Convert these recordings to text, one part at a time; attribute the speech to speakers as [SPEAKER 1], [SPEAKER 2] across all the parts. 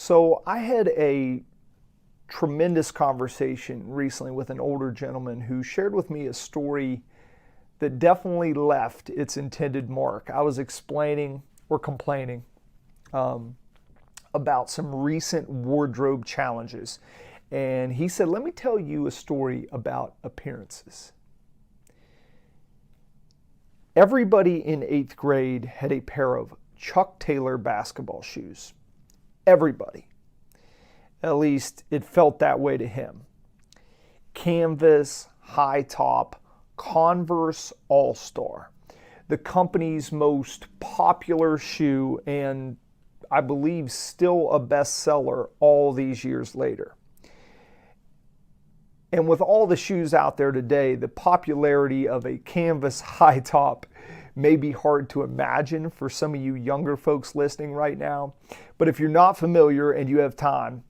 [SPEAKER 1] So I had a tremendous conversation recently with an older gentleman who shared with me a story that definitely left its intended mark. I was explaining or complaining about some recent wardrobe challenges. And he said, let me tell you a story about appearances. Everybody in 8th grade had a pair of Chuck Taylor basketball shoes. Everybody. At least it felt that way to him. Canvas, high top, Converse All-Star. The company's most popular shoe and I believe still a bestseller all these years later. And with all the shoes out there today, the popularity of a canvas high top may be hard to imagine for some of you younger folks listening right now. But if you're not familiar and you have time,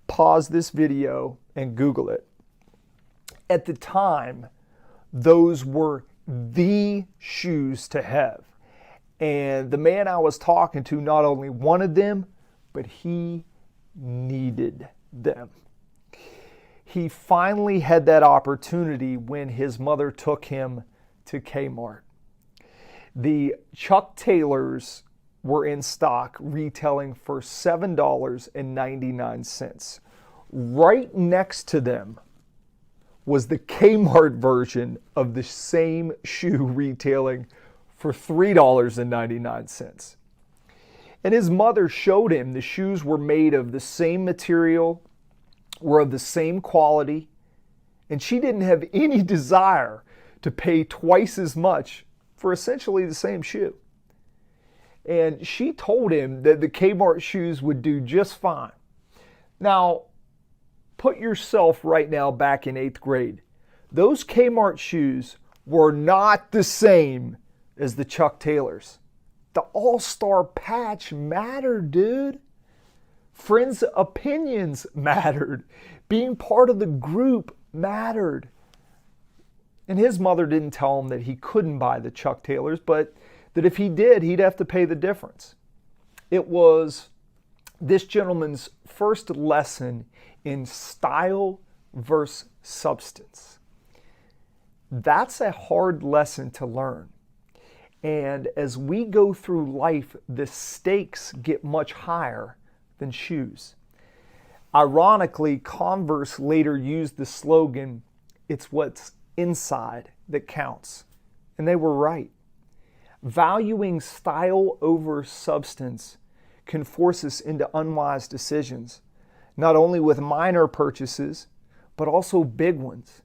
[SPEAKER 1] pause this video and Google it. At the time, those were the shoes to have. And the man I was talking to not only wanted them, but he needed them. He finally had that opportunity when his mother took him to Kmart. The Chuck Taylors were in stock, retailing for $7.99. Right next to them was the Kmart version of the same shoe retailing for $3.99. And his mother showed him the shoes were made of the same material, were of the same quality, and she didn't have any desire to pay twice as much for essentially the same shoe. And she told him that the Kmart shoes would do just fine. Now, put yourself right now back in 8th grade. Those Kmart shoes were not the same as the Chuck Taylors. The All-Star patch mattered, dude. Friends' opinions mattered. Being part of the group mattered. And his mother didn't tell him that he couldn't buy the Chuck Taylors, but that if he did, he'd have to pay the difference. It was this gentleman's first lesson in style versus substance. That's a hard lesson to learn. And as we go through life, the stakes get much higher than shoes. Ironically, Converse later used the slogan, "It's what's inside that counts." And they were right. Valuing style over substance can force us into unwise decisions, not only with minor purchases, but also big ones.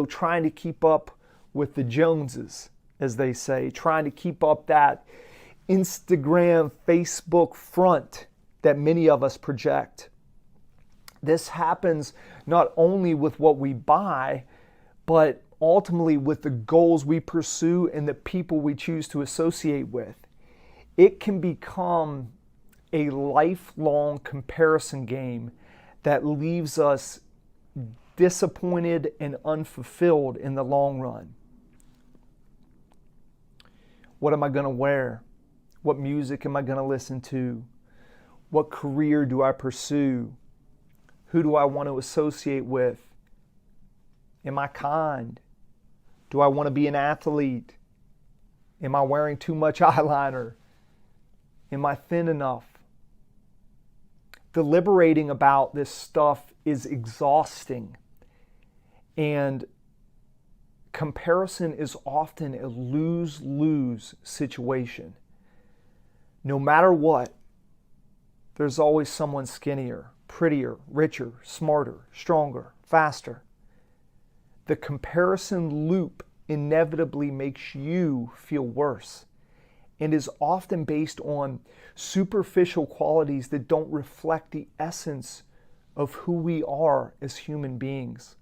[SPEAKER 1] Trying to keep up with the Joneses, as they say, trying to keep up that Instagram, Facebook front that many of us project. This happens not only with what we buy, but ultimately with the goals we pursue and the people we choose to associate with. It can become a lifelong comparison game that leaves us disappointed and unfulfilled in the long run. What am I going to wear? What music am I going to listen to? What career do I pursue? Who do I want to associate with? Am I kind? Do I want to be an athlete? Am I wearing too much eyeliner? Am I thin enough? Deliberating about this stuff is exhausting. And comparison is often a lose-lose situation. No matter what, there's always someone skinnier, prettier, richer, smarter, stronger, faster. The comparison loop inevitably makes you feel worse and is often based on superficial qualities that don't reflect the essence of who we are as human beings.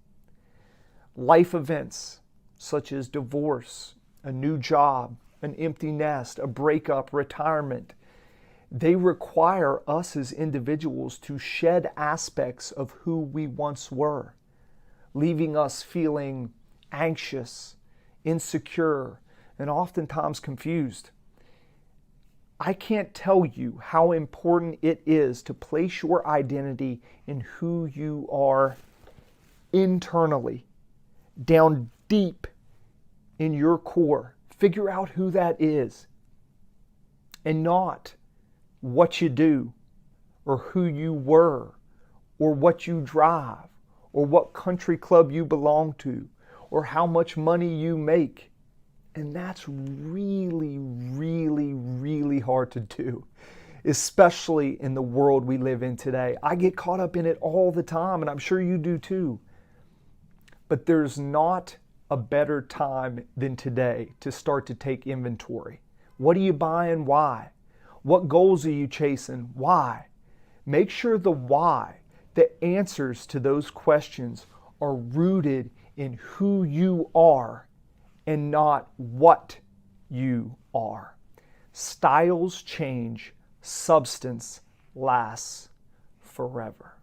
[SPEAKER 1] Life events such as divorce, a new job, an empty nest, a breakup, retirement, they require us as individuals to shed aspects of who we once were, leaving us feeling anxious, insecure, and oftentimes confused. I can't tell you how important it is to place your identity in who you are internally, down deep in your core. Figure out who that is, and not what you do, or who you were, or what you drive, or what country club you belong to, or how much money you make. And that's really, really, really hard to do, especially in the world we live in today. I get caught up in it all the time, and I'm sure you do too. But there's not a better time than today to start to take inventory. What are you buying? Why? What goals are you chasing? Why? Make sure the why, the answers to those questions, are rooted in who you are and not what you are. Styles change, substance lasts forever.